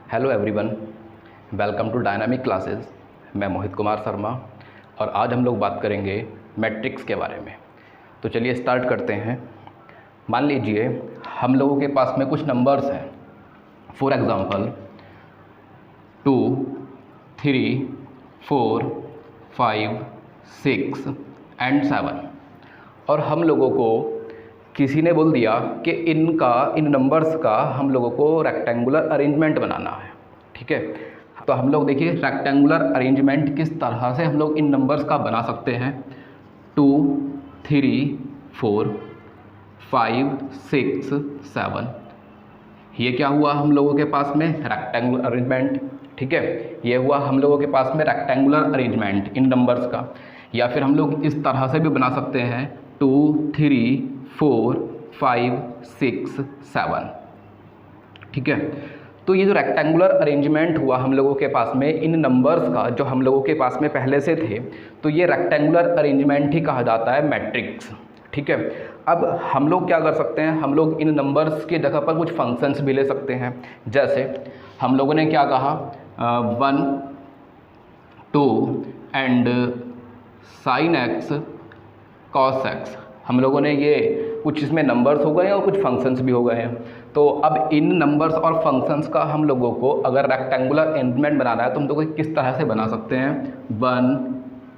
Hello everyone, welcome to dynamic classes. मैं मोहित कुमार शर्मा और आज हम लोग बात करेंगे मैट्रिक्स के बारे में। तो चलिए स्टार्ट करते हैं। मान लीजिए हम लोगों के पास में कुछ नंबर्स हैं, फॉर एग्ज़ाम्पल 2, 3, 4, 5, 6 एंड 7, और हम लोगों को किसी ने बोल दिया कि इन नंबर्स का हम लोगों को रेक्टेंगुलर अरेंजमेंट बनाना है। ठीक है, तो हम लोग देखिए रेक्टेंगुलर अरेंजमेंट किस तरह से हम लोग इन नंबर्स का बना सकते हैं। 2, 3, 4, 5, 6, 7, ये क्या हुआ हम लोगों के पास में रेक्टेंगुलर अरेंजमेंट। ठीक है, ये हुआ हम लोगों के पास में रेक्टेंगुलर अरेंजमेंट इन नंबर्स का। या फिर हम लोग इस तरह से भी बना सकते हैं 2, 3, 4, 5, 6, 7। ठीक है, तो ये जो रेक्टेंगुलर अरेंजमेंट हुआ हम लोगों के पास में इन नंबर्स का, जो हम लोगों के पास में पहले से थे, तो ये रेक्टेंगुलर अरेंजमेंट ही कहा जाता है मैट्रिक्स। ठीक है, अब हम लोग क्या कर सकते हैं, हम लोग इन नंबर्स की जगह पर कुछ फंक्शंस भी ले सकते हैं। जैसे हम लोगों ने क्या कहा, 1, 2 and sin x cos x, हम लोगों ने ये कुछ इसमें नंबर्स हो गए और कुछ फंक्शंस भी हो गए हैं। तो अब इन नंबर्स और फंक्शंस का हम लोगों को अगर रेक्टेंगुलर अरेंजमेंट बनाना है तो हम लोग किस तरह से बना सकते हैं, 1,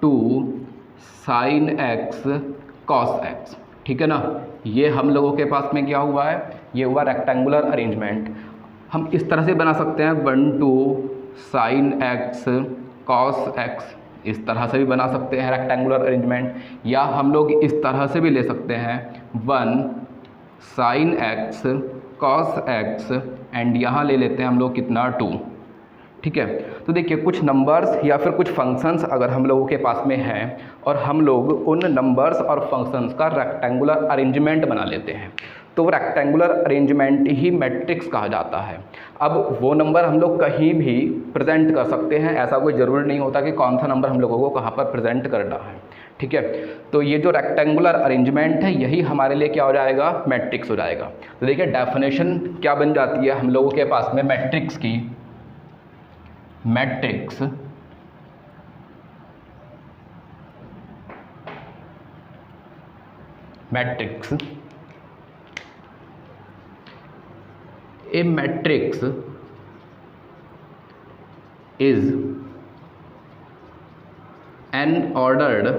2 sin x cos x। ठीक है ना, ये हम लोगों के पास में क्या हुआ है, ये हुआ रेक्टेंगुलर अरेंजमेंट। हम इस तरह से बना सकते हैं 1, 2 sin x cos x, इस तरह से भी बना सकते हैं रेक्टेंगुलर अरेंजमेंट। या हम लोग इस तरह से भी ले सकते हैं 1 sin x cos x and यहाँ ले लेते हैं हम लोग कितना, 2। ठीक है, तो देखिए कुछ नंबर्स या फिर कुछ फंक्शंस अगर हम लोगों के पास में हैं और हम लोग उन नंबर्स और फंक्शंस का रेक्टेंगुलर अरेंजमेंट बना लेते हैं, तो रेक्टेंगुलर अरेंजमेंट ही मैट्रिक्स कहा जाता है। अब वो नंबर हम लोग कहीं भी प्रेजेंट कर सकते हैं, ऐसा कोई ज़रूरी नहीं होता कि कौन सा नंबर हम लोगों को कहाँ पर प्रेजेंट करना है। ठीक है, तो ये जो रेक्टेंगुलर अरेंजमेंट है यही हमारे लिए क्या हो जाएगा, मैट्रिक्स हो जाएगा। तो देखिए डेफिनेशन क्या बन जाती है हम लोगों के पास में मैट्रिक्स की। Matrix A matrix is an ordered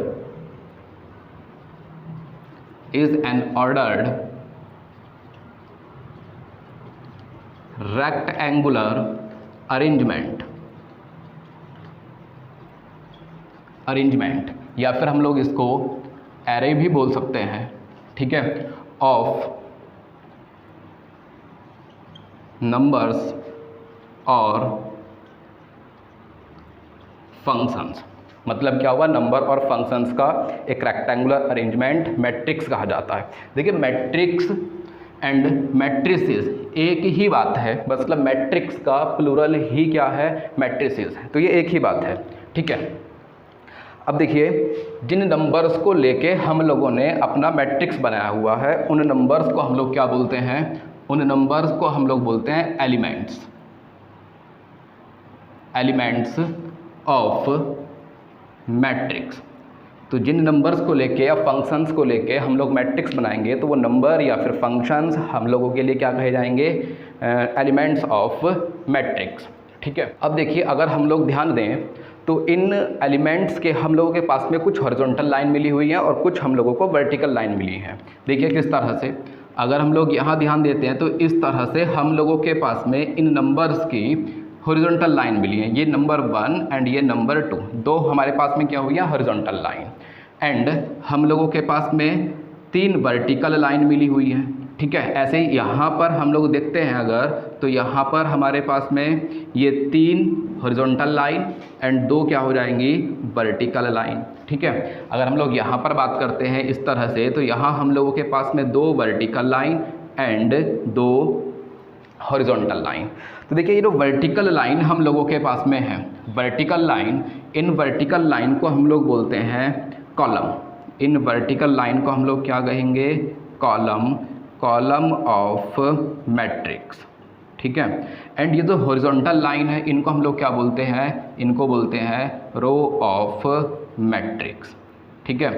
rectangular arrangement, या फिर हम लोग इसको एरे भी बोल सकते हैं। ठीक है, ऑफ नंबर्स और फंक्शंस। मतलब क्या हुआ, नंबर और फंक्शंस का एक रेक्टेंगुलर अरेंजमेंट मैट्रिक्स कहा जाता है। देखिए मैट्रिक्स एंड मैट्रिसेस एक ही बात है, मतलब मैट्रिक्स का प्लूरल ही क्या है, मैट्रिसेस है, तो ये एक ही बात है। ठीक है, अब देखिए जिन नंबर्स को लेके हम लोगों ने अपना मैट्रिक्स बनाया हुआ है उन नंबर्स को हम लोग क्या बोलते हैं, उन नंबर्स को हम लोग बोलते हैं एलिमेंट्स ऑफ मैट्रिक्स। तो जिन नंबर्स को लेके या फंक्शंस को लेके हम लोग मैट्रिक्स बनाएंगे तो वो नंबर या फिर फंक्शंस हम लोगों के लिए क्या कहे जाएंगे, एलिमेंट्स ऑफ मैट्रिक्स। ठीक है, अब देखिए अगर हम लोग ध्यान दें तो इन एलिमेंट्स के हम लोगों के पास में कुछ हॉरिजॉन्टल लाइन मिली हुई है और कुछ हम लोगों को वर्टिकल लाइन मिली है। देखिए किस तरह से, अगर हम लोग यहाँ ध्यान देते हैं तो इस तरह से हम लोगों के पास में इन नंबर्स की हॉरिजॉन्टल लाइन मिली है। ये नंबर 1 एंड ये नंबर 2, दो हमारे पास में क्या हुई है, हॉरिजॉन्टल लाइन। एंड हम लोगों के पास में 3 वर्टिकल लाइन मिली हुई है। ठीक है, ऐसे ही यहाँ पर हम लोग देखते हैं अगर, तो यहाँ पर हमारे पास में ये 3 हॉरिजॉन्टल लाइन एंड 2 क्या हो जाएंगी, वर्टिकल लाइन। ठीक है, अगर हम लोग यहाँ पर बात करते हैं इस तरह से, तो यहाँ हम लोगों के पास में 2 vertical line and 2 horizontal line. तो देखिए ये जो वर्टिकल लाइन हम लोगों के पास में है, vertical line, in vertical line को हम लोग बोलते हैं कॉलम। इन वर्टिकल लाइन को हम लोग क्या कहेंगे, कॉलम ऑफ मैट्रिक्स। ठीक है। एंड ये जो हॉरिजॉन्टल लाइन है इनको हम लोग क्या बोलते हैं, इनको बोलते हैं रो ऑफ मैट्रिक्स, ठीक है।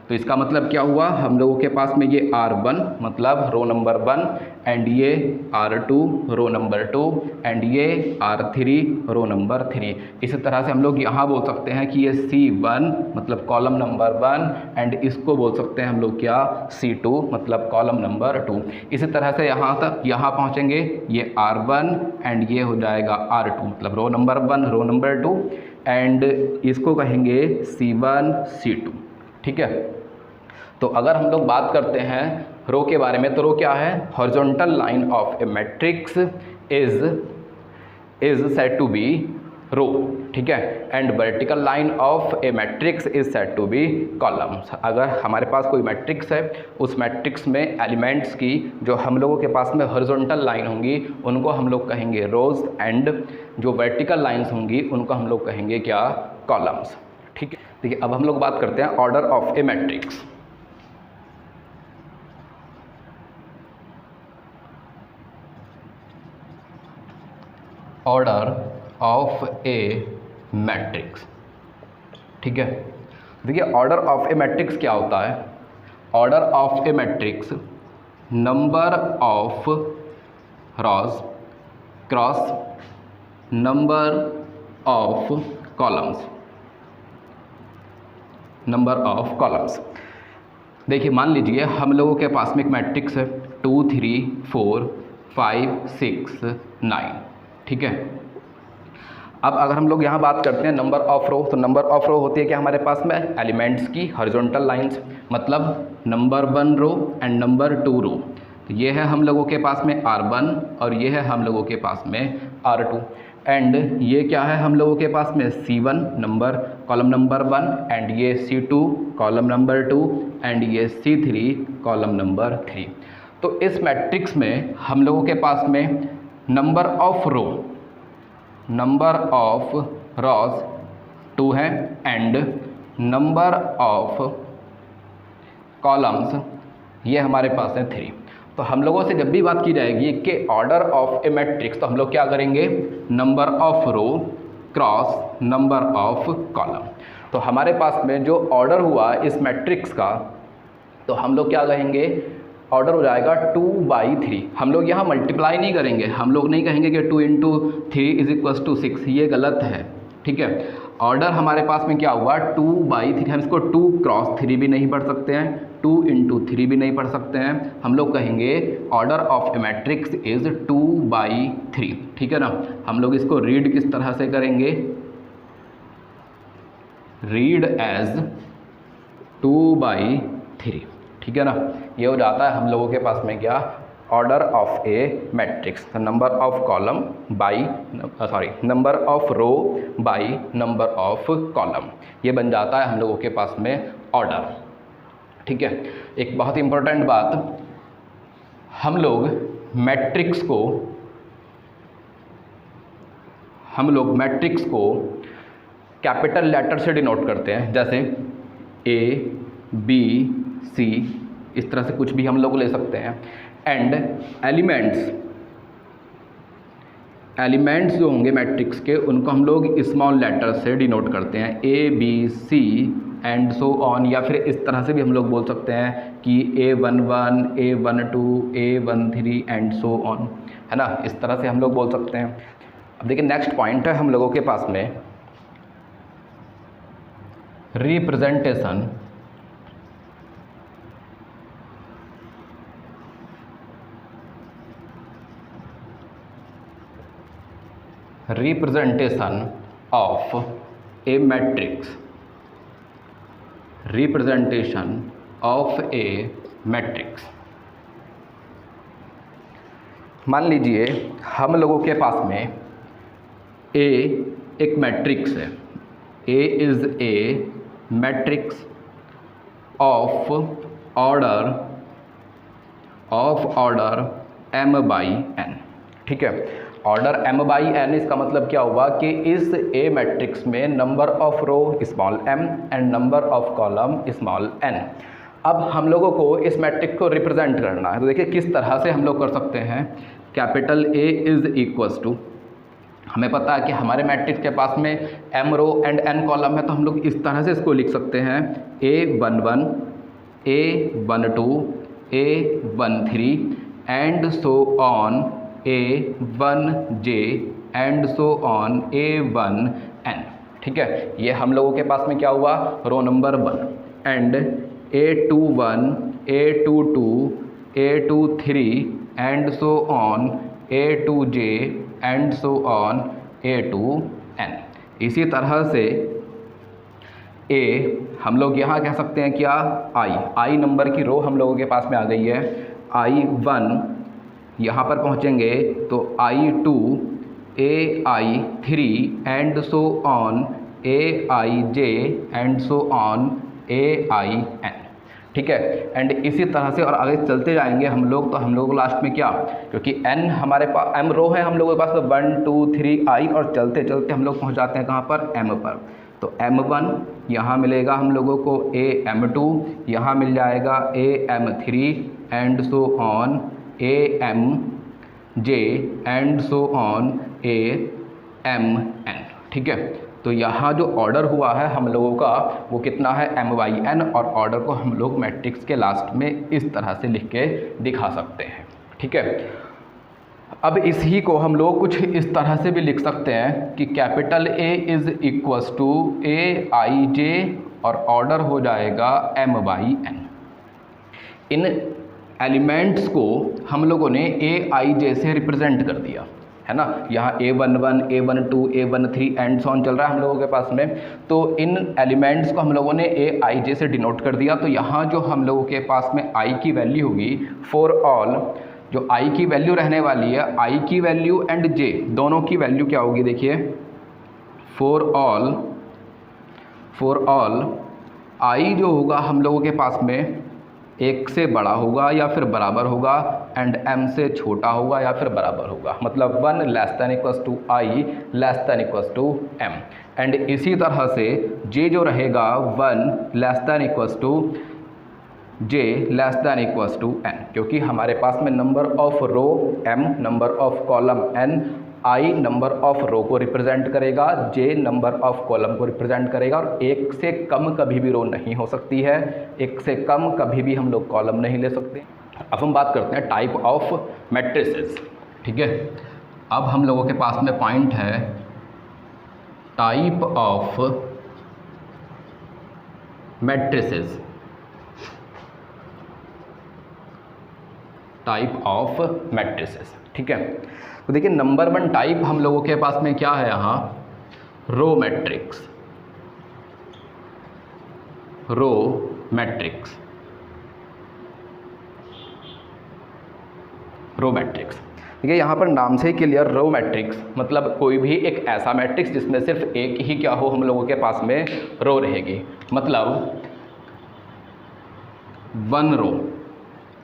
तो इसका मतलब क्या हुआ, हम लोगों के पास में ये R1 मतलब रो नंबर 1 एंड ये R2 रो नंबर 2 एंड ये R3 रो नंबर 3। इसी तरह से हम लोग यहाँ बोल सकते हैं कि ये C1 मतलब कॉलम नंबर 1 एंड इसको बोल सकते हैं हम लोग क्या, C2 मतलब कॉलम नंबर 2। इसी तरह से यहाँ तक यहाँ पहुँचेंगे, ये R1 एंड ये हो जाएगा R2 मतलब row number 1 row number 2 and इसको कहेंगे C1 C2, ठीक है। तो अगर हम लोग बात करते हैं रो के बारे में, तो रो क्या है, horizontal line of a matrix is said to be row, ठीक है। And vertical line of a matrix is said to be columns. अगर हमारे पास कोई मैट्रिक्स है, उस मैट्रिक्स में एलिमेंट्स की जो हम लोगों के पास में हॉरिजॉन्टल लाइन होंगी उनको हम लोग कहेंगे रोज एंड जो वर्टिकल लाइंस होंगी उनको हम लोग कहेंगे क्या, कॉलम्स, ठीक है। देखिए अब हम लोग बात करते हैं order of a matrix. Order of a matrix, ठीक है। देखिए ऑर्डर ऑफ ए मैट्रिक्स क्या होता है, order of a matrix number of rows cross number of columns, number of columns. देखिए मान लीजिए हम लोगों के पास में एक मैट्रिक्स है 2 3 4 5 6 9, ठीक है। अब अगर हम लोग यहाँ बात करते हैं नंबर ऑफ रो, तो नंबर ऑफ रो होती है कि हमारे पास में एलिमेंट्स की हॉरिजॉन्टल लाइंस, मतलब नंबर 1 रो एंड नंबर 2 रो। तो ये है हम लोगों के पास में R1 और ये है हम लोगों के पास में R2 एंड ये क्या है हम लोगों के पास में C1 number column number 1 and ये C2 कॉलम नंबर 2 एंड ये C3 कॉलम नंबर 3। तो इस मैट्रिक्स में हम लोगों के पास में number of row, number of rows 2 है एंड नंबर ऑफ कॉलम्स ये हमारे पास है 3। तो हम लोगों से जब भी बात की जाएगी कि ऑर्डर ऑफ ए मैट्रिक्स, तो हम लोग क्या करेंगे, number of row cross number of column. तो हमारे पास में जो ऑर्डर हुआ इस मैट्रिक्स का, तो हम लोग क्या कहेंगे, ऑर्डर हो जाएगा 2/3। हम लोग यहाँ मल्टीप्लाई नहीं करेंगे, हम लोग नहीं कहेंगे कि 2 × 3 = 6, ये गलत है, ठीक है। ऑर्डर हमारे पास में क्या हुआ 2/3, हम इसको 2 × 3 भी नहीं पढ़ सकते हैं, 2 × 3 भी नहीं पढ़ सकते हैं, हम लोग कहेंगे order of a matrix is 2/3, ठीक है ना। हम लोग इसको रीड किस तरह से करेंगे, रीड एज 2/3, ठीक है ना। ये हो जाता है हम लोगों के पास में क्या, order of a matrix, number of column by number of row by number of column, ये बन जाता है हम लोगों के पास में ऑर्डर, ठीक है। एक बहुत इंपॉर्टेंट बात, हम लोग मैट्रिक्स को कैपिटल लेटर से डिनोट करते हैं, जैसे A B C, इस तरह से कुछ भी हम लोग ले सकते हैं। एंड एलिमेंट्स जो होंगे मैट्रिक्स के उनको हम लोग स्मॉल लेटर से डिनोट करते हैं, A B C and so on, या फिर इस तरह से भी हम लोग बोल सकते हैं कि A11 A12 A13 and so on, है ना। इस तरह से हम लोग बोल सकते हैं। अब देखिए नेक्स्ट पॉइंट है हम लोगों के पास में representation of a matrix, representation of a matrix. मान लीजिए हम लोगों के पास में A एक मैट्रिक्स है, A is A matrix of order m/n, ठीक है। ऑर्डर m/n, इसका मतलब क्या हुआ कि इस A मैट्रिक्स में number of row small m and number of column small n। अब हम लोगों को इस मैट्रिक्स को रिप्रेजेंट करना है, तो देखिए किस तरह से हम लोग कर सकते हैं capital A is equals to, हमें पता है कि हमारे मैट्रिक्स के पास में m row and n column है, तो हम लोग इस तरह से इसको लिख सकते हैं A11, A12, A13 and so on A1j and so on A1n। ठीक है, ये हम लोगों के पास में क्या हुआ, row number 1 and A21, A22, A23 and so on A2j and so on A2n। इसी तरह से A हम लोग यहाँ कह सकते हैं क्या, I नंबर की रो हम लोगों के पास में आ गई है। I1 यहाँ पर पहुँचेंगे तो I2, AI3 and so on AIJ and so on AIN। ठीक है, एंड इसी तरह से और आगे चलते जाएंगे हम लोग, तो हम लोग लास्ट में क्या, क्योंकि n हमारे पास m रो है हम लोगों के पास, तो 1 2 3 I और चलते चलते हम लोग पहुंच जाते हैं कहाँ पर, m पर। तो m1 यहाँ मिलेगा हम लोगों को am2, यहाँ मिल जाएगा am3 and so on amj and so on amn। ठीक है, तो यहाँ जो ऑर्डर हुआ है हम लोगों का वो कितना है, m/n, और ऑर्डर को हम लोग मैट्रिक्स के लास्ट में इस तरह से लिख के दिखा सकते हैं। ठीक है, अब इसी को हम लोग कुछ इस तरह से भी लिख सकते हैं कि capital A is equals to AIJ और ऑर्डर हो जाएगा m/n। इन एलिमेंट्स को हम लोगों ने AIJ से रिप्रेजेंट कर दिया है ना, यहाँ A11, A12, A13 and so on चल रहा है हम लोगों के पास में, तो इन एलिमेंट्स को हम लोगों ने AIJ से डिनोट कर दिया। तो यहाँ जो हम लोगों के पास में I की वैल्यू होगी फॉर ऑल, जो I की वैल्यू रहने वाली है, I की वैल्यू एंड J दोनों की वैल्यू क्या होगी, देखिए फॉर ऑल I जो होगा हम लोगों के पास में 1 से बड़ा होगा या फिर बराबर होगा, एंड m से छोटा होगा या फिर बराबर होगा, मतलब 1 less than equals to I less than equals to m। And इसी तरह से j जो रहेगा 1 less than equals to j less than equals to n, क्योंकि हमारे पास में number of row m, number of column n, I number of row को रिप्रेजेंट करेगा, J नंबर ऑफ कॉलम को रिप्रेजेंट करेगा, और 1 से कम कभी भी रो नहीं हो सकती है, 1 से कम कभी भी हम लोग कॉलम नहीं ले सकते। अब हम बात करते हैं टाइप ऑफ मैट्रिसेस। ठीक है, अब हम लोगों के पास में पॉइंट है type of matrices. Type of matrices, ठीक है, तो देखिए नंबर 1 टाइप हम लोगों के पास में क्या है, यहाँ row matrix. Row matrix, row matrix देखिए यहाँ पर नाम से ही क्लियर, रो मैट्रिक्स मतलब कोई भी एक ऐसा मैट्रिक्स जिसमें सिर्फ एक ही क्या हो हम लोगों के पास में रो रहेगी, मतलब 1 रो।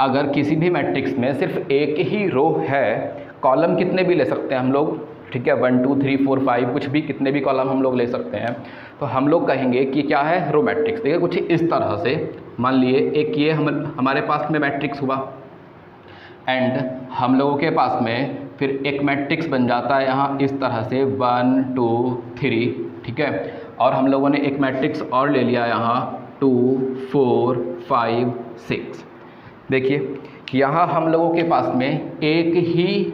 अगर किसी भी मैट्रिक्स में सिर्फ एक ही रो है, कॉलम कितने भी ले सकते हैं हम लोग, ठीक है, 1 2 3 4 5 कुछ भी, कितने भी कॉलम हम लोग ले सकते हैं, तो हम लोग कहेंगे कि क्या है, रो मैट्रिक्स। देखिए कुछ इस तरह से, मान लिए एक ये हमारे पास में मैट्रिक्स हुआ, एंड हम लोगों के पास में फिर एक मैट्रिक्स बन जाता है यहाँ इस तरह से 1 2 3, ठीक है, और हम लोगों ने एक मैट्रिक्स और ले लिया यहाँ 2 4 5 6। देखिए यहाँ हम लोगों के पास में एक ही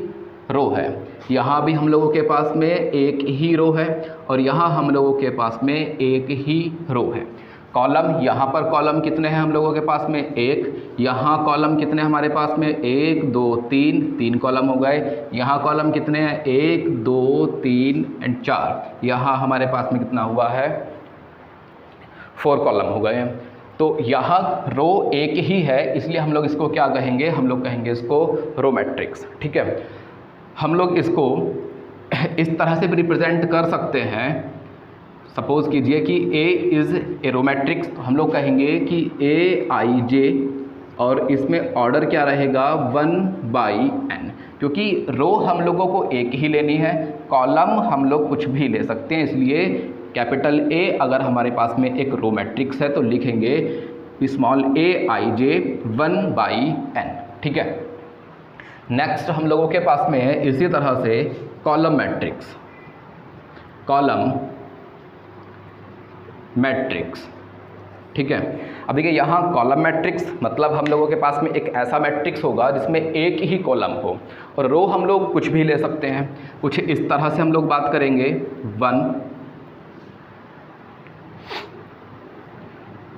रो है, यहाँ भी हम लोगों के पास में एक ही रो है, और यहाँ हम लोगों के पास में एक ही रो है। कॉलम, यहाँ पर कॉलम कितने हैं हम लोगों के पास में, 1, यहाँ कॉलम कितने हमारे पास में, 1 2 3 कॉलम हो गए, यहाँ कॉलम कितने हैं, 1 2 3 एंड 4, यहाँ हमारे पास में कितना हुआ है, 4 कॉलम हो गए हैं। तो यहाँ रो एक ही है, इसलिए हम लोग इसको क्या कहेंगे, हम लोग कहेंगे इसको रो मैट्रिक्स, ठीक है। हम लोग इसको इस तरह से भी रिप्रेजेंट कर सकते हैं, सपोज़ कीजिए कि A is a row matrix, तो हम लोग कहेंगे कि AIJ और इसमें ऑर्डर क्या रहेगा 1/n, क्योंकि रो हम लोगों को एक ही लेनी है, कॉलम हम लोग कुछ भी ले सकते हैं, इसलिए कैपिटल A अगर हमारे पास में एक रो मैट्रिक्स है तो लिखेंगे स्मॉल AIJ 1/n, ठीक है। नेक्स्ट हम लोगों के पास में है इसी तरह से कॉलम मैट्रिक्स। कॉलम मैट्रिक्स, ठीक है। अब देखिए यहाँ कॉलम मैट्रिक्स मतलब हम लोगों के पास में एक ऐसा मैट्रिक्स होगा जिसमें एक ही कॉलम हो, और रो हम लोग कुछ भी ले सकते हैं। कुछ इस तरह से हम लोग बात करेंगे 1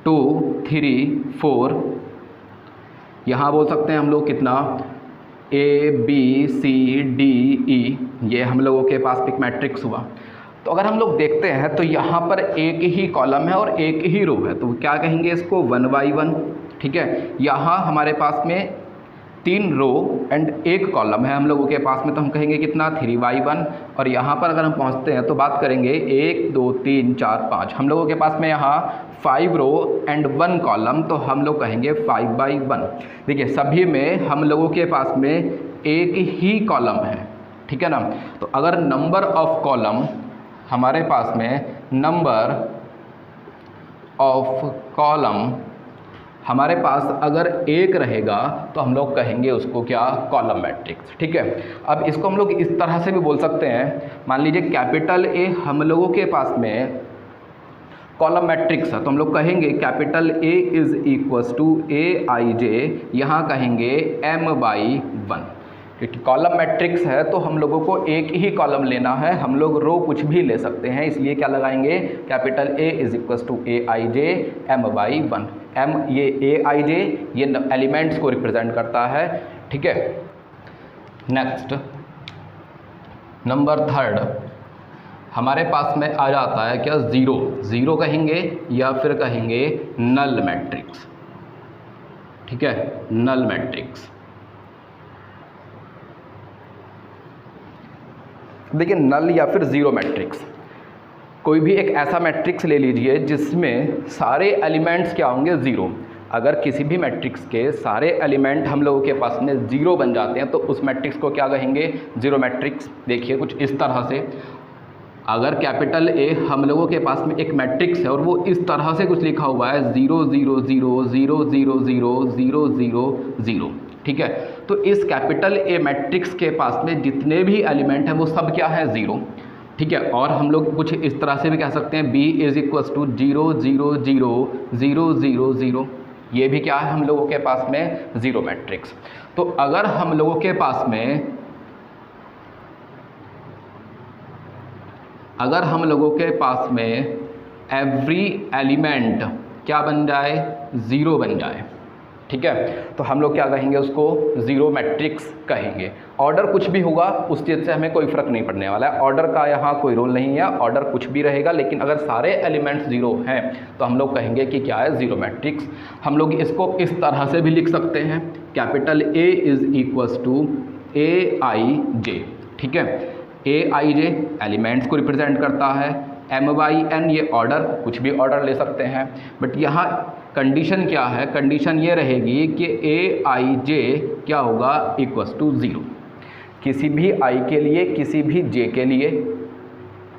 2 3 4, यहाँ बोल सकते हैं हम लोग कितना ABCDE, ये हम लोगों के पास एक मैट्रिक्स हुआ। तो अगर हम लोग देखते हैं तो यहाँ पर एक ही कॉलम है और एक ही रो है, तो क्या कहेंगे इसको 1 by 1, ठीक है। यहाँ हमारे पास में 3 रो एंड एक कॉलम है हम लोगों के पास में, तो हम कहेंगे कितना 3 by 1। और यहाँ पर अगर हम पहुँचते हैं तो बात करेंगे 1 2 3 4 5, हम लोगों के पास में यहाँ 5 रो एंड 1 कॉलम, तो हम लोग कहेंगे 5 by 1। देखिए सभी में हम लोगों के पास में एक ही कॉलम है, ठीक है ना। तो अगर नंबर ऑफ कॉलम हमारे पास में, नंबर ऑफ कॉलम हमारे पास अगर एक रहेगा तो हम लोग कहेंगे उसको क्या, कॉलम मैट्रिक्स, ठीक है। अब इसको हम लोग इस तरह से भी बोल सकते हैं, मान लीजिए कैपिटल ए हम लोगों के पास में कॉलम मैट्रिक्स है, तो हम लोग कहेंगे capital A is equals to AIJ, यहाँ कहेंगे M by 1, क्योंकि कॉलम मैट्रिक्स है तो हम लोगों को एक ही कॉलम लेना है, हम लोग रो कुछ भी ले सकते हैं, इसलिए क्या लगाएंगे capital A is equals to AIJ M by 1। M ये AIJ ये एलिमेंट्स को रिप्रेजेंट करता है, ठीक है। नेक्स्ट नंबर 3 हमारे पास में आ जाता है क्या, ज़ीरो कहेंगे या फिर कहेंगे नल मैट्रिक्स, ठीक है, नल मैट्रिक्स। देखिए नल या फिर ज़ीरो मैट्रिक्स, कोई भी एक ऐसा मैट्रिक्स ले लीजिए जिसमें सारे एलिमेंट्स क्या होंगे, ज़ीरो। अगर किसी भी मैट्रिक्स के सारे एलिमेंट हम लोगों के पास में ज़ीरो बन जाते हैं तो उस मैट्रिक्स को क्या कहेंगे, ज़ीरो मैट्रिक्स। देखिए कुछ इस तरह से, अगर कैपिटल A हम लोगों के पास में एक मैट्रिक्स है और वो इस तरह से कुछ लिखा हुआ है 0 0 0 0 0 0 0 0 0, ठीक है। तो इस कैपिटल A मैट्रिक्स के पास में जितने भी एलिमेंट हैं वो सब क्या है, ज़ीरो, ठीक है। और हम लोग कुछ इस तरह से भी कह सकते हैं B इज इक्वल्स टू 0 0 0 0 0 0, ये भी क्या है हम लोगों के पास में ज़ीरो मैट्रिक्स। तो अगर हम लोगों के पास में एवरी एलिमेंट क्या बन जाए, ज़ीरो बन जाए, ठीक है, तो हम लोग क्या कहेंगे उसको, ज़ीरो मैट्रिक्स कहेंगे। ऑर्डर कुछ भी होगा उस चीज़ से हमें कोई फ़र्क नहीं पड़ने वाला है, ऑर्डर का यहाँ कोई रोल नहीं है, ऑर्डर कुछ भी रहेगा, लेकिन अगर सारे एलिमेंट्स ज़ीरो हैं तो हम लोग कहेंगे कि क्या है, ज़ीरो मैट्रिक्स। हम लोग इसको इस तरह से भी लिख सकते हैं, capital A is equals to AIJ, ठीक है। AIJ एलिमेंट्स को रिप्रेजेंट करता है, M by N ये ऑर्डर, कुछ भी ऑर्डर ले सकते हैं, बट यहाँ कंडीशन क्या है, कंडीशन ये रहेगी कि AIJ क्या होगा, इक्वल्स टू 0, किसी भी I के लिए, किसी भी J के लिए,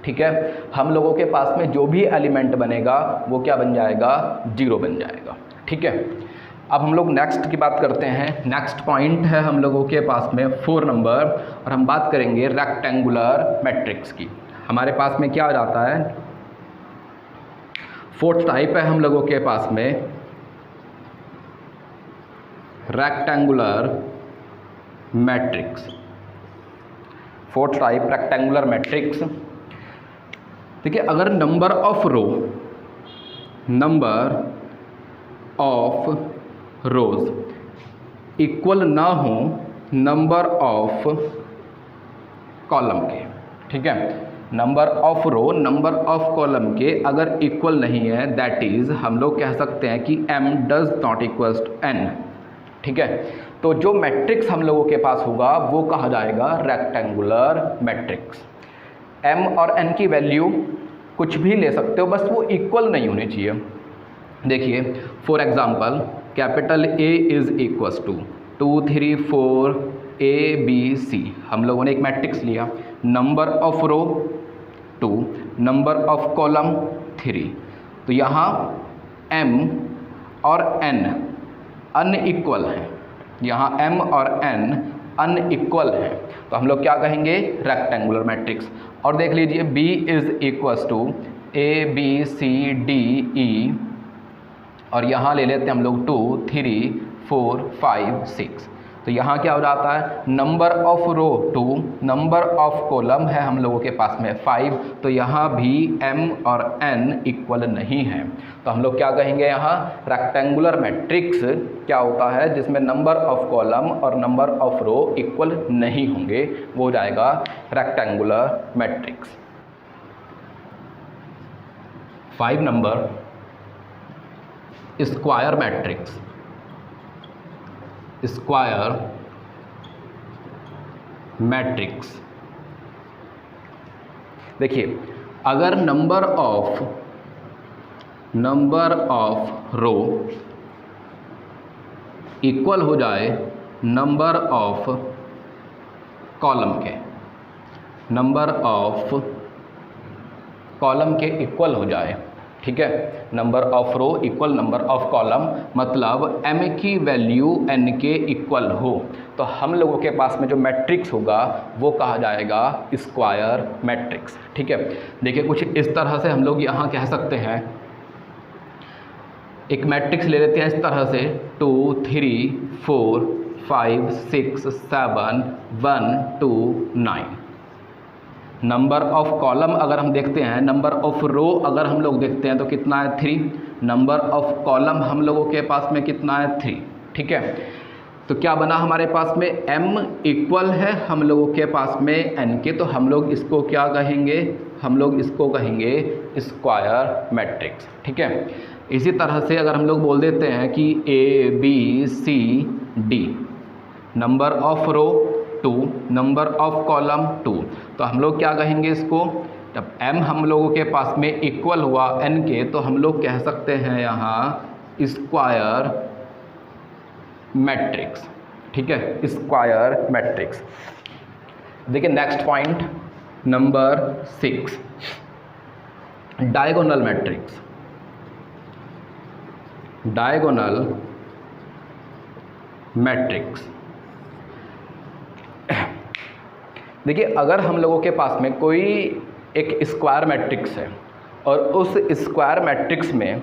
ठीक है। हम लोगों के पास में जो भी एलिमेंट बनेगा वो क्या बन जाएगा, 0 बन जाएगा, ठीक है। अब हम लोग नेक्स्ट की बात करते हैं। नेक्स्ट पॉइंट है हम लोगों के पास में 4 नंबर, और हम बात करेंगे रेक्टेंगुलर मैट्रिक्स की। हमारे पास में क्या आ जाता है, 4th टाइप है हम लोगों के पास में rectangular matrix. 4th type rectangular matrix. देखिए अगर नंबर ऑफ रोज इक्वल ना हो नंबर ऑफ कॉलम के, ठीक है, number of row number of column के अगर इक्वल नहीं है, दैट इज़ हम लोग कह सकते हैं कि M does not equals to N, ठीक है। तो जो मैट्रिक्स हम लोगों के पास होगा वो कहा जाएगा रेक्टेंगुलर मैट्रिक्स। M और N की वैल्यू कुछ भी ले सकते हो, बस वो इक्वल नहीं होनी चाहिए। देखिए for example capital A is equals to 2 3 4 ABC, हम लोगों ने एक मैट्रिक्स लिया, number of row 2, number of column 3, तो यहाँ M और N अनइक्वल हैं, यहाँ M और N अनइक्वल है तो हम लोग क्या कहेंगे, रेक्टेंगुलर मैट्रिक्स। और देख लीजिए B is equals to ABCDE और यहाँ ले लेते हैं हम लोग 2 3 4 5 6। तो यहाँ क्या हो जाता है, number of row 2, number of column है हम लोगों के पास में 5, तो यहाँ भी m और n इक्वल नहीं है। तो हम लोग क्या कहेंगे, यहाँ रेक्टेंगुलर मैट्रिक्स क्या होता है जिसमें नंबर ऑफ कॉलम और नंबर ऑफ रो इक्वल नहीं होंगे, वो हो जाएगा rectangular matrix. 5 number square matrix. Square matrix देखिए, अगर नंबर ऑफ रो इक्वल हो जाए नंबर ऑफ कॉलम के, नंबर ऑफ कॉलम के इक्वल हो जाए, ठीक है, number of row equal number of column, मतलब m की वैल्यू n के इक्वल हो, तो हम लोगों के पास में जो मैट्रिक्स होगा वो कहा जाएगा स्क्वायर मैट्रिक्स। ठीक है, देखिए कुछ इस तरह से हम लोग यहाँ कह सकते हैं, एक मैट्रिक्स ले लेते हैं इस तरह से 2 3 4 5 6 7 1 2 9। नंबर ऑफ कॉलम अगर हम देखते हैं, नंबर ऑफ रो अगर हम लोग देखते हैं तो कितना है 3, नंबर ऑफ कॉलम हम लोगों के पास में कितना है 3। ठीक है, तो क्या बना हमारे पास में m इक्वल है हम लोगों के पास में n के, तो हम लोग इसको क्या कहेंगे, हम लोग इसको कहेंगे स्क्वायर मैट्रिक्स। ठीक है, इसी तरह से अगर हम लोग बोल देते हैं कि A B C D, number of row 2, number of column 2, तो हम लोग क्या कहेंगे इसको, जब m हम लोगों के पास में इक्वल हुआ n के, तो हम लोग कह सकते हैं यहाँ स्क्वायर मैट्रिक्स। ठीक है, स्क्वायर मैट्रिक्स। देखिए next point number 6, diagonal matrix. Diagonal matrix, देखिए अगर हम लोगों के पास में कोई एक स्क्वायर मैट्रिक्स है और उस स्क्वायर मैट्रिक्स में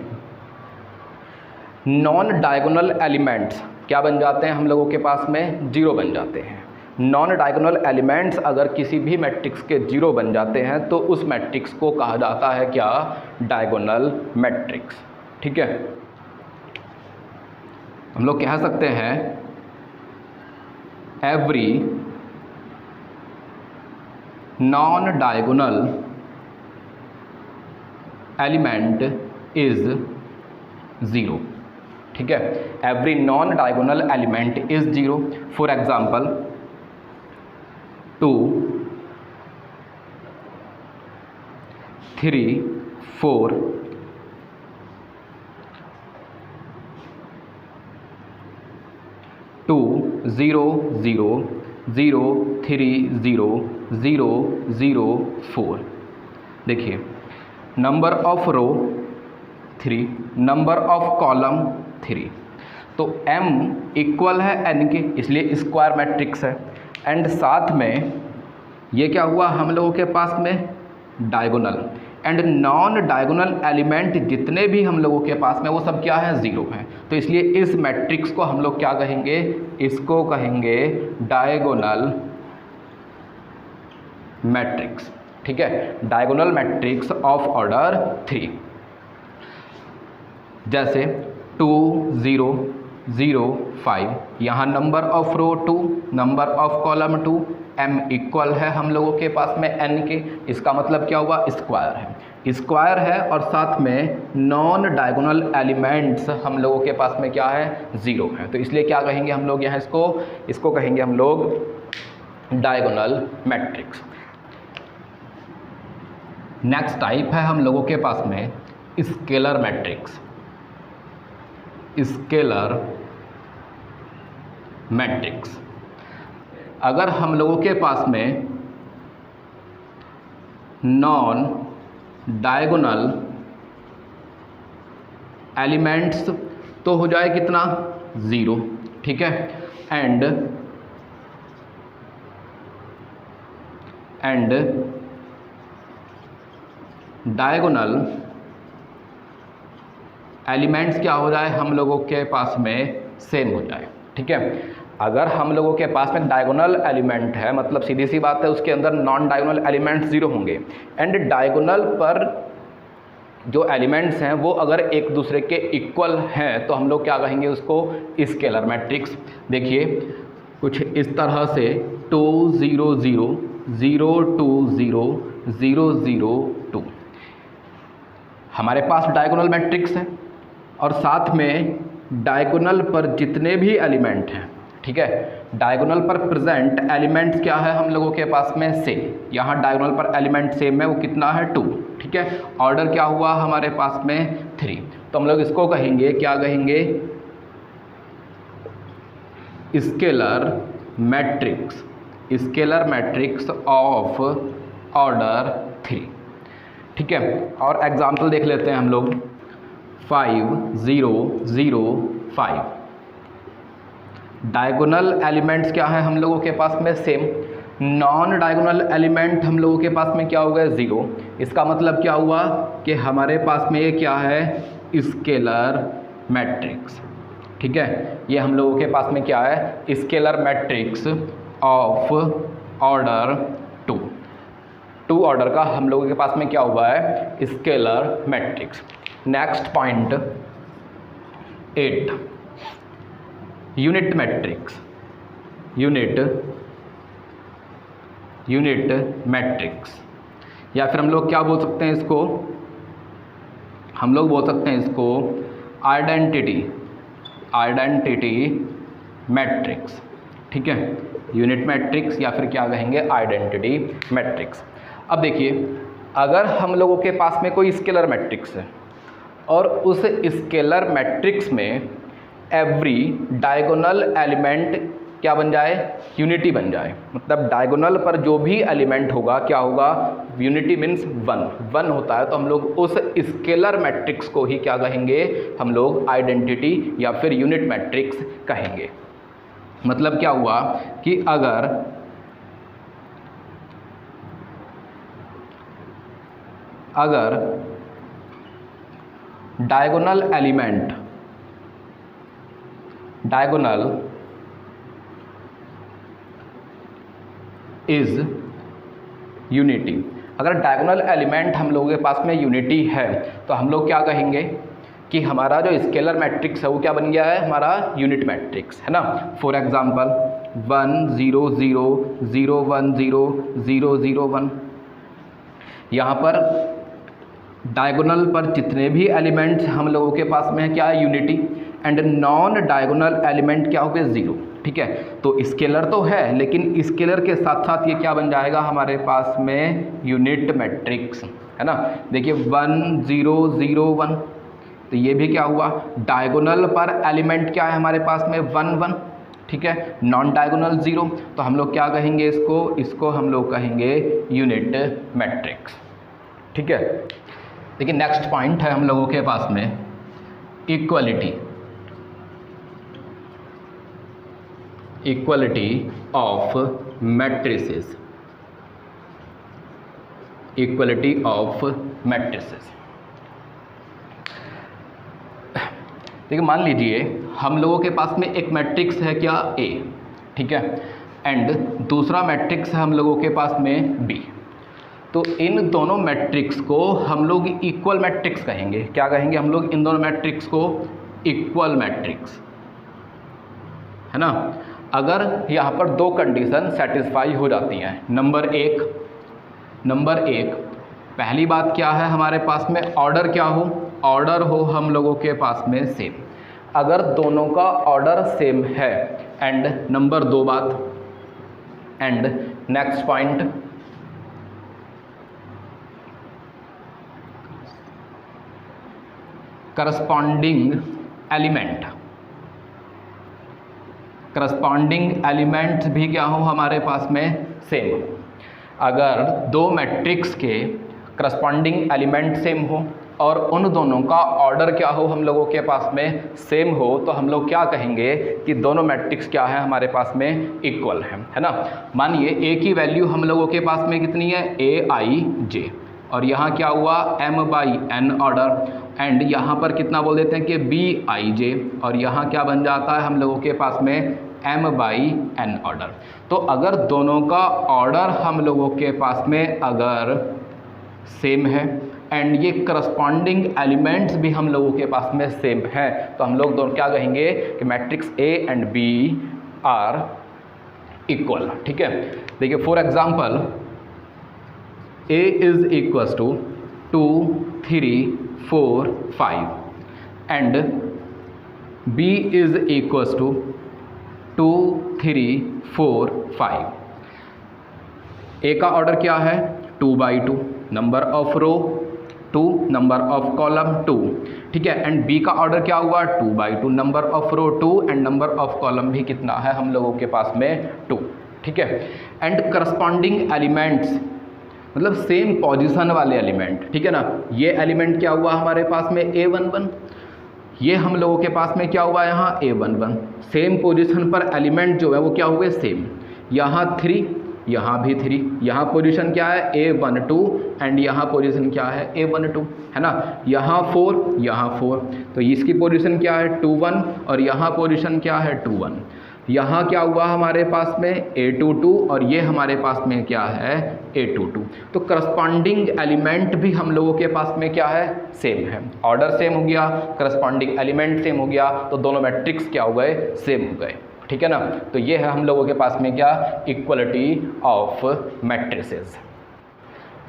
नॉन डायगोनल एलिमेंट्स क्या बन जाते हैं हम लोगों के पास में, जीरो बन जाते हैं। नॉन डायगोनल एलिमेंट्स अगर किसी भी मैट्रिक्स के जीरो बन जाते हैं तो उस मैट्रिक्स को कहा जाता है क्या, डायगोनल मैट्रिक्स। ठीक है, हम लोग कह सकते हैं every non diagonal element is zero. ठीक है, every non diagonal element is zero. For example 2 3 4 2 0 0 0 3 0 0 0 4। देखिए number of row 3, number of column 3, तो m इक्वल है n के, इसलिए स्क्वायर मैट्रिक्स है। एंड साथ में ये क्या हुआ हम लोगों के पास में diagonal, and non diagonal element जितने भी हम लोगों के पास में वो सब क्या है, ज़ीरो हैं। तो इसलिए इस मैट्रिक्स को हम लोग क्या कहेंगे, इसको कहेंगे डायगोनल मैट्रिक्स। ठीक है, डायगोनल मैट्रिक्स ऑफ ऑर्डर 3। जैसे 2 0 0 5, यहाँ number of row 2, number of column 2, m equal है हम लोगों के पास में n के, इसका मतलब क्या हुआ, स्क्वायर है। स्क्वायर है और साथ में नॉन डायगोनल एलिमेंट्स हम लोगों के पास में क्या है, ज़ीरो है। तो इसलिए क्या कहेंगे हम लोग यहाँ, इसको कहेंगे हम लोग डायगोनल मैट्रिक्स। नेक्स्ट टाइप है हम लोगों के पास में स्केलर मैट्रिक्स। स्केलर मैट्रिक्स, अगर हम लोगों के पास में नॉन डायगोनल एलिमेंट्स तो हो जाए कितना, ज़ीरो। ठीक है, एंड एंड डायगोनल एलिमेंट्स क्या हो जाए हम लोगों के पास में सेम हो जाए। ठीक है, अगर हम लोगों के पास में डायगोनल एलिमेंट है मतलब सीधी सी बात है उसके अंदर नॉन डायगोनल एलिमेंट्स 0 होंगे, एंड डायगोनल पर जो एलिमेंट्स हैं वो अगर एक दूसरे के इक्वल हैं तो हम लोग क्या कहेंगे उसको स्केलर मैट्रिक्स। देखिए कुछ इस तरह से 2 0 0 0 2 0 0 0 2 हमारे पास डायगोनल मैट्रिक्स है और साथ में डायगोनल पर जितने भी एलिमेंट हैं, ठीक है, डायगोनल पर प्रेजेंट एलिमेंट्स क्या है हम लोगों के पास में सेम। यहाँ डायगोनल पर एलिमेंट सेम है, वो कितना है 2। ठीक है, ऑर्डर क्या हुआ हमारे पास में 3। तो हम लोग इसको कहेंगे, क्या कहेंगे, scalar matrix, scalar matrix of order 3। ठीक है, और एग्जाम्पल देख लेते हैं हम लोग। 5 0 0 5 डायगोनल एलिमेंट्स क्या है हम लोगों के पास में सेम। नॉन डायगोनल एलिमेंट हम लोगों के पास में क्या हो गया 0। इसका मतलब क्या हुआ कि हमारे पास में ये क्या है स्केलर मैट्रिक्स। ठीक है, ये हम लोगों के पास में क्या है scalar matrix of order 2। 2 order का हम लोगों के पास में क्या हुआ है scalar matrix. Next point 8 unit matrix, unit matrix, या फिर हम लोग क्या बोल सकते हैं इसको, हम लोग बोल सकते हैं इसको आइडेंटिटी मैट्रिक्स। ठीक है, यूनिट मैट्रिक्स या फिर क्या कहेंगे आइडेंटिटी मैट्रिक्स। अब देखिए अगर हम लोगों के पास में कोई स्केलर मैट्रिक्स है और उस स्केलर मैट्रिक्स में एवरी डायगोनल एलिमेंट क्या बन जाए यूनिटी बन जाए, मतलब डायगोनल पर जो भी एलिमेंट होगा क्या होगा यूनिटी मीन्स 1 होता है, तो हम लोग उस स्केलर मैट्रिक्स को ही क्या कहेंगे हम लोग आइडेंटिटी या फिर यूनिट मैट्रिक्स कहेंगे। मतलब क्या हुआ कि अगर डायगोनल एलिमेंट इज यूनिटी, अगर डायगोनल एलिमेंट हम लोगों के पास में यूनिटी है तो हम लोग क्या कहेंगे कि हमारा जो स्केलर मैट्रिक्स है वो क्या बन गया है हमारा यूनिट मैट्रिक्स, है ना। फॉर एग्जांपल 1 0 0 0 1 0 0 0 1, यहाँ पर डायगोनल पर जितने भी एलिमेंट्स हम लोगों के पास में है क्या है unity, and non diagonal element क्या हो गए 0। ठीक है, तो स्केलर तो है लेकिन स्केलर के साथ साथ ये क्या बन जाएगा हमारे पास में यूनिट मैट्रिक्स, है ना। देखिए 1 0 0 1, तो ये भी क्या हुआ डायगोनल पर एलिमेंट क्या है हमारे पास में 1 1। ठीक है, नॉन डायगोनल 0, तो हम लोग क्या कहेंगे इसको हम लोग कहेंगे यूनिट मैट्रिक्स। ठीक है, देखिए नेक्स्ट पॉइंट है हम लोगों के पास में equality of matrices, equality of matrices. देखिए मान लीजिए हम लोगों के पास में एक मैट्रिक्स है क्या A, ठीक है, एंड दूसरा मैट्रिक्स है हम लोगों के पास में B। तो इन दोनों मैट्रिक्स को हम लोग इक्वल मैट्रिक्स कहेंगे। क्या कहेंगे हम लोग इन दोनों मैट्रिक्स को इक्वल मैट्रिक्स, है ना। अगर यहाँ पर 2 कंडीशन सेटिस्फाई हो जाती हैं। नंबर एक पहली बात क्या है हमारे पास में ऑर्डर क्या हो, ऑर्डर हो हम लोगों के पास में सेम। अगर दोनों का ऑर्डर सेम है, एंड नंबर 2 बात, and next point corresponding elements भी क्या हो हमारे पास में सेम हो। अगर 2 मैट्रिक्स के करस्पॉन्डिंग एलिमेंट सेम हो और उन दोनों का ऑर्डर क्या हो हम लोगों के पास में सेम हो, तो हम लोग क्या कहेंगे कि दोनों मैट्रिक्स क्या है हमारे पास में इक्वल है ना। मानिए ए की वैल्यू हम लोगों के पास में कितनी है, ए आई जे, और यहाँ क्या हुआ m by n order, and यहाँ पर कितना बोल देते हैं कि b आई जे, और यहाँ क्या बन जाता है हम लोगों के पास में m बाई n ऑर्डर। तो अगर दोनों का ऑर्डर हम लोगों के पास में अगर सेम है एंड ये करस्पॉन्डिंग एलिमेंट्स भी हम लोगों के पास में सेम है, तो हम लोग दोनों क्या कहेंगे कि matrix A and B are equal. ठीक है, देखिए for example A is equals to 2, 3, 4, 5 and B is equals to 2, 3, 4, 5। A का ऑर्डर क्या है 2/2, number of row 2, number of column 2। ठीक है, एंड B का ऑर्डर क्या हुआ 2/2, number of row 2 and number of column भी कितना है हम लोगों के पास में 2। ठीक है, एंड करस्पॉन्डिंग एलिमेंट्स मतलब सेम पोजीशन वाले एलिमेंट। ठीक है ना, ये एलिमेंट क्या हुआ हमारे पास में A11, ये हम लोगों के पास में क्या हुआ यहाँ A11, सेम पोजीशन पर एलिमेंट जो है वो क्या हुए सेम। यहाँ 3, यहाँ भी 3, यहाँ पोजीशन क्या है A12 एंड यहाँ पोजीशन क्या है A12 है ना। यहाँ 4, यहाँ 4, तो इसकी पोजीशन क्या है 21 और यहाँ पोजीशन क्या है 21। यहाँ क्या हुआ हमारे पास में A22 और ये हमारे पास में क्या है A22। तो करस्पॉन्डिंग एलिमेंट भी हम लोगों के पास में क्या है सेम है, ऑर्डर सेम हो गया, करस्पॉन्डिंग एलिमेंट सेम हो गया, तो दोनों मैट्रिक्स क्या हो गए सेम हो गए। ठीक है ना, तो ये है हम लोगों के पास में क्या इक्वलिटी ऑफ मैट्रिसेस।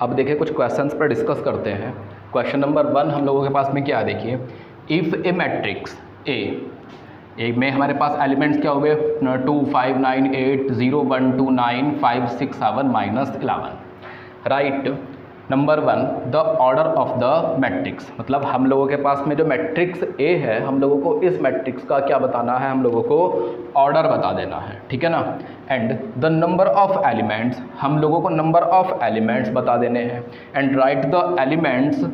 अब देखिए कुछ क्वेश्चंस पर डिस्कस करते हैं। क्वेश्चन नंबर 1 हम लोगों के पास में क्या है, देखिए इफ़ ए मैट्रिक्स ए में हमारे पास एलिमेंट्स क्या हो गए 2, 5, 9, 8, 0, 1, 2, 9, 5, 6, 7, -11। Right number 1 the order of the matrix, मतलब हम लोगों के पास में जो मैट्रिक्स ए है हम लोगों को इस मैट्रिक्स का क्या बताना है, हम लोगों को ऑर्डर बता देना है। ठीक है ना, and the number of elements, हम लोगों को नंबर ऑफ एलिमेंट्स बता देने हैं, and right the elements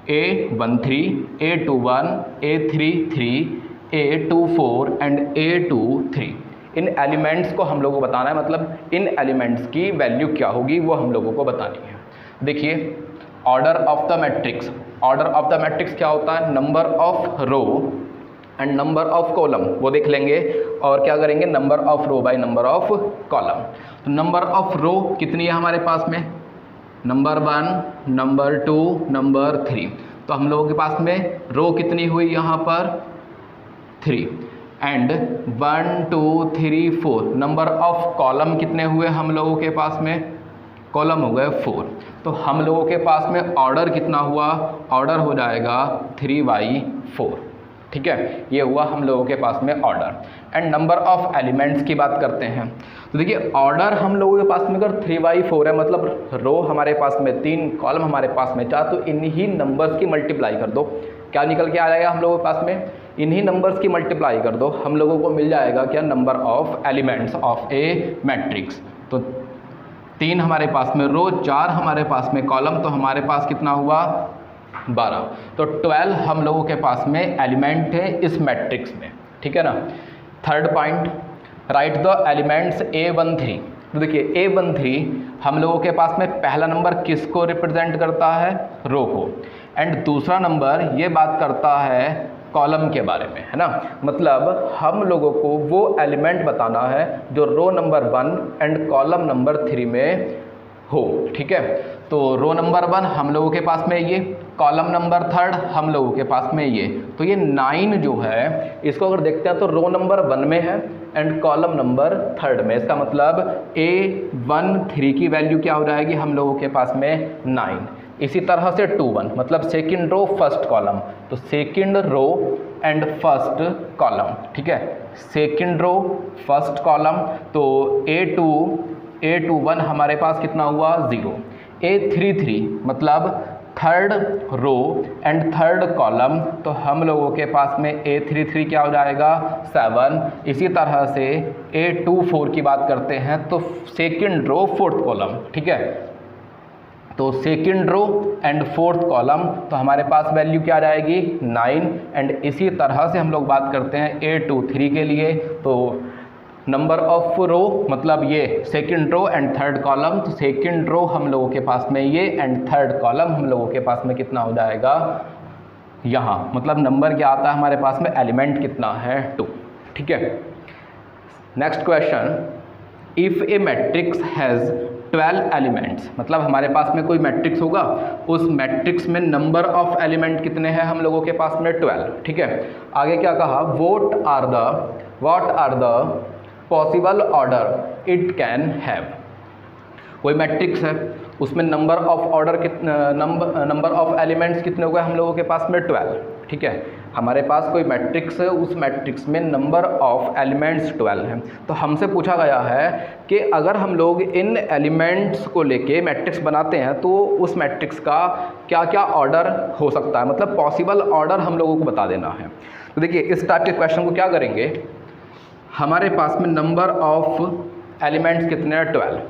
A13, A21, A33, A24 and A23। In elements को हम लोगों को बताना है, मतलब इन एलिमेंट्स की वैल्यू क्या होगी वो हम लोगों को बतानी है। देखिए order of the matrix, order of the matrix क्या होता है number of row and number of column, वो देख लेंगे, और क्या करेंगे number of row by number of column. तो नंबर ऑफ रो कितनी है हमारे पास में नंबर 1, नंबर 2, नंबर 3, तो हम लोगों के पास में रो कितनी हुई यहाँ पर 3 एंड 1, 2, 3, 4। नंबर ऑफ कॉलम कितने हुए हम लोगों के पास में, कॉलम हो गए 4। तो हम लोगों के पास में ऑर्डर कितना हुआ, ऑर्डर हो जाएगा 3/4। ठीक है, ये हुआ हम लोगों के पास में order. And number of elements की बात करते हैं, तो देखिए ऑर्डर हम लोगों के पास में अगर 3/4 है, मतलब रो हमारे पास में 3, कॉलम हमारे पास में 4, तो इन्हीं नंबर्स की मल्टीप्लाई कर दो, क्या निकल के आ जाएगा हम लोगों के पास में, इन्हीं नंबर्स की मल्टीप्लाई कर दो, हम लोगों को मिल जाएगा क्या number of elements of a matrix. तो 3 हमारे पास में रो, 4 हमारे पास में कॉलम, तो हमारे पास कितना हुआ 12। तो 12 हम लोगों के पास में एलिमेंट है इस मैट्रिक्स में। ठीक है ना। Third point, right the elements A13। तो देखिए A13 हम लोगों के पास में पहला नंबर किसको रिप्रेजेंट करता है, रो को, एंड दूसरा नंबर ये बात करता है कॉलम के बारे में, है ना। मतलब हम लोगों को वो एलिमेंट बताना है जो row number 1 and column number 3 में हो। ठीक है, तो रो नंबर 1 हम लोगों के पास में ये, कॉलम नंबर 3 हम लोगों के पास में ये, तो ये 9 जो है इसको अगर देखते हैं तो रो नंबर 1 में है एंड कॉलम नंबर 3 में। इसका मतलब A13 की वैल्यू क्या हो जाएगी हम लोगों के पास में 9। इसी तरह से 2-1 मतलब सेकंड रो फर्स्ट कॉलम, तो second row and first column. ठीक है, सेकंड रो फर्स्ट कॉलम, तो A21 हमारे पास कितना हुआ 0। A33 मतलब third row and third column, तो हम लोगों के पास में A33 क्या हो जाएगा 7। इसी तरह से A24 की बात करते हैं तो सेकंड रो फोर्थ कॉलम। ठीक है, तो second row and fourth column, तो हमारे पास वैल्यू क्या जाएगी 9। एंड इसी तरह से हम लोग बात करते हैं A2 3 के लिए, तो नंबर ऑफ रो मतलब ये second row and third column, तो सेकंड रो हम लोगों के पास में ये एंड थर्ड कॉलम हम लोगों के पास में कितना हो जाएगा यहाँ, मतलब नंबर क्या आता है हमारे पास में, एलिमेंट कितना है 2। ठीक है, next question, if A matrix has 12 elements, मतलब हमारे पास में कोई मैट्रिक्स होगा, उस मैट्रिक्स में नंबर ऑफ एलिमेंट कितने हैं हम लोगों के पास में 12। ठीक है, आगे क्या कहा, what are the possible order it can have. कोई मैट्रिक्स है, उसमें number of order number of elements कितने हो गए हम लोगों के पास में 12। ठीक है, हमारे पास कोई मैट्रिक्स है, उस मैट्रिक्स में नंबर ऑफ एलिमेंट्स 12 हैं। तो हमसे पूछा गया है कि अगर हम लोग इन एलिमेंट्स को लेके मैट्रिक्स बनाते हैं तो उस मैट्रिक्स का क्या क्या ऑर्डर हो सकता है, मतलब पॉसिबल ऑर्डर हम लोगों को बता देना है। तो देखिए इस टाइप के क्वेश्चन को क्या करेंगे, हमारे पास में नंबर ऑफ एलिमेंट्स कितने हैं 12,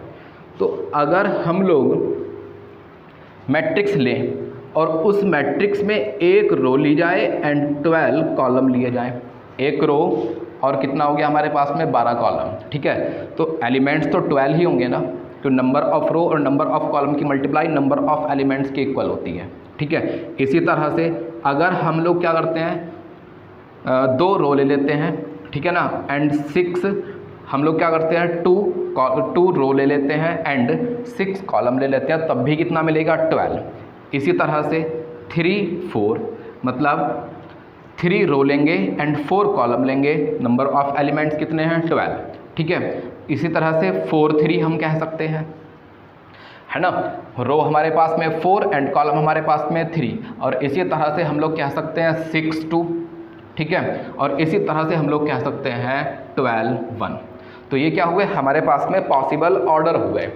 तो अगर हम लोग मैट्रिक्स लें और उस मैट्रिक्स में एक रो ली जाए एंड 12 कॉलम लिए जाए, एक रो और कितना हो गया हमारे पास में 12 कॉलम। ठीक है, तो एलिमेंट्स तो 12 ही होंगे ना, तो नंबर ऑफ रो और नंबर ऑफ कॉलम की मल्टीप्लाई नंबर ऑफ एलिमेंट्स के इक्वल होती है। ठीक है, इसी तरह से अगर हम लोग क्या करते हैं 2 रो ले लेते हैं, ठीक है ना, एंड 6 हम लोग क्या करते हैं 2 रो ले लेते हैं एंड 6 कॉलम ले लेते हैं, तब भी कितना मिलेगा 12। इसी तरह से 3 4 मतलब 3 रो लेंगे एंड 4 कॉलम लेंगे, नंबर ऑफ एलिमेंट्स कितने हैं 12। ठीक है, इसी तरह से 4 3 हम कह सकते हैं, है ना, रो हमारे पास में 4 एंड कॉलम हमारे पास में 3, और इसी तरह से हम लोग कह सकते हैं 6 2। ठीक है, और इसी तरह से हम लोग कह सकते हैं 12 1। तो ये क्या हुए हमारे पास में पॉसिबल ऑर्डर हुए।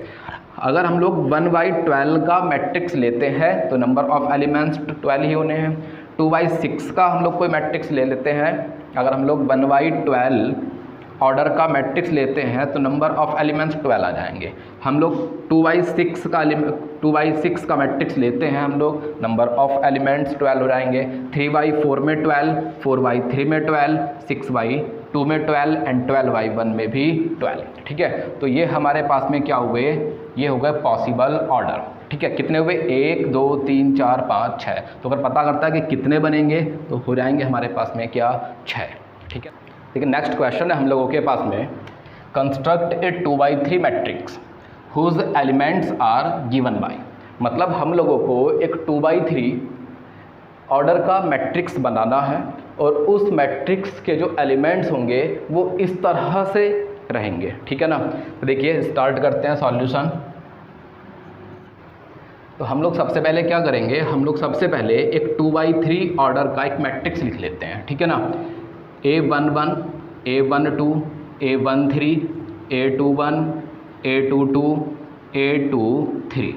अगर हम लोग 1/12 का मैट्रिक्स लेते हैं तो नंबर ऑफ एलिमेंट्स 12 ही होने हैं। 2/6 का हम लोग कोई मैट्रिक्स ले लेते हैं, अगर हम लोग 1/12 ऑर्डर का मैट्रिक्स लेते हैं तो नंबर ऑफ एलिमेंट्स 12 आ जाएंगे। हम लोग 2/6 का मैट्रिक्स लेते हैं हम लोग, नंबर ऑफ एलिमेंट्स 12 हो जाएंगे। 3/4 में 12, 4/3 में 12, 6/2 में 12 एंड 12/1 में भी 12। ठीक है, तो ये हमारे पास में क्या हुए, ये हो गए पॉसिबल ऑर्डर। ठीक है, कितने हुए 1 2 3 4 5 6। तो अगर पता करता है कि कितने बनेंगे तो हो जाएंगे हमारे पास में क्या 6। ठीक है, लेकिन नेक्स्ट क्वेश्चन है हम लोगों के पास में, construct a 2/3 matrix whose elements are given by, मतलब हम लोगों को एक 2/3 ऑर्डर का मैट्रिक्स बनाना है और उस मैट्रिक्स के जो एलिमेंट्स होंगे वो इस तरह से रहेंगे। ठीक है ना, तो देखिए स्टार्ट करते हैं सॉल्यूशन। तो हम लोग सबसे पहले क्या करेंगे, हम लोग सबसे पहले एक 2/3 ऑर्डर का एक मैट्रिक्स लिख लेते हैं। ठीक है ना, A11 A12 A13 A21 A22 A23।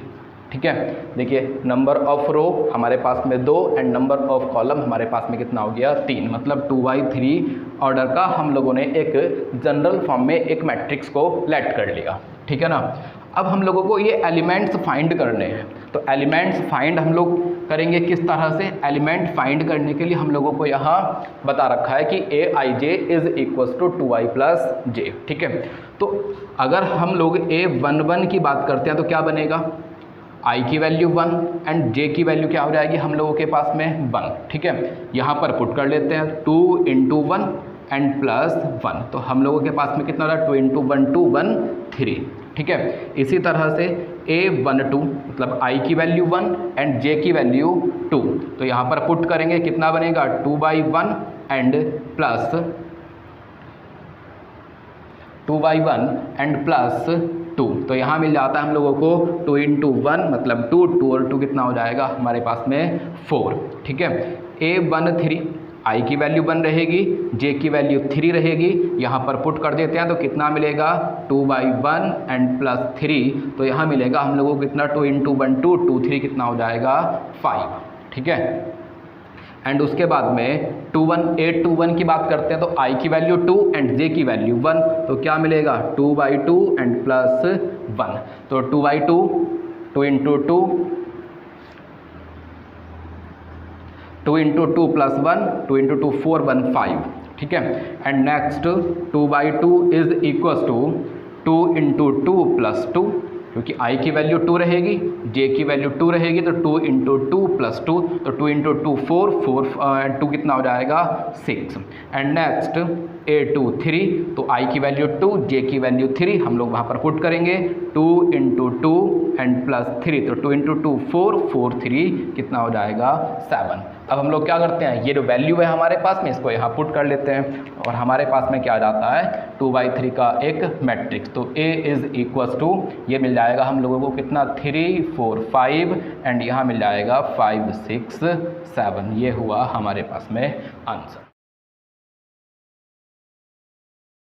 ठीक है, देखिए नंबर ऑफ रो हमारे पास में 2 एंड नंबर ऑफ कॉलम हमारे पास में कितना हो गया 3, मतलब 2/3 ऑर्डर का हम लोगों ने एक जनरल फॉर्म में एक मैट्रिक्स को लेट कर लिया। ठीक है ना, अब हम लोगों को ये एलिमेंट्स फाइंड करने हैं, तो एलिमेंट्स फाइंड हम लोग करेंगे किस तरह से, एलिमेंट फाइंड करने के लिए हम लोगों को यहाँ बता रखा है कि Aij is equals to 2i plus j। ठीक है, तो अगर हम लोग A11 की बात करते हैं तो क्या बनेगा, i की वैल्यू 1 एंड j की वैल्यू क्या हो जाएगी हम लोगों के पास में 1। ठीक है, यहाँ पर पुट कर लेते हैं 2 × 1 एंड प्लस 1, तो हम लोगों के पास में कितना हो रहा है 2 × 1 2 1 3। ठीक है, इसी तरह से A12 मतलब i की वैल्यू 1 एंड j की वैल्यू 2, तो यहाँ पर पुट करेंगे कितना बनेगा 2/1 एंड प्लस 2/1 एंड प्लस 2, तो यहाँ मिल जाता है हम लोगों को 2 × 1 मतलब 2 2 और 2 कितना हो जाएगा हमारे पास में 4। ठीक है, A13 i की वैल्यू 1 रहेगी, j की वैल्यू 3 रहेगी, यहाँ पर पुट कर देते हैं तो कितना मिलेगा 2/1 एंड प्लस 3, तो यहाँ मिलेगा हम लोगों को कितना 2 × 1 2 2 3 कितना हो जाएगा 5। ठीक है, एंड उसके बाद में A21 की बात करते हैं तो i की वैल्यू 2 एंड j की वैल्यू 1, तो क्या मिलेगा 2/2 एंड प्लस 1, तो 2/2 2 इंटू 2 प्लस 1, 2 इंटू 2 4 1 5, ठीक है। And next 2/2 is equals to 2 into 2 plus 2, क्योंकि i की वैल्यू 2 रहेगी, j की वैल्यू 2 रहेगी, तो 2 इंटू 2 प्लस 2, तो 2 इंटू 2 4 एंड 2 कितना हो जाएगा 6। एंड नेक्स्ट a2 3, तो i की वैल्यू 2, j की वैल्यू 3, हम लोग वहाँ पर पुट करेंगे 2 इंटू 2 एंड प्लस 3, तो 2 इंटू 2 4 3 कितना हो जाएगा 7। अब हम लोग क्या करते हैं, ये जो वैल्यू है हमारे पास में, इसको यहाँ पुट कर लेते हैं और हमारे पास में क्या आ जाता है 2/3 का एक मैट्रिक्स। तो A इज़ इक्वल्स टू, ये मिल जाएगा हम लोगों को कितना 3 4 5 एंड यहाँ मिल जाएगा 5 6 7। ये हुआ हमारे पास में आंसर।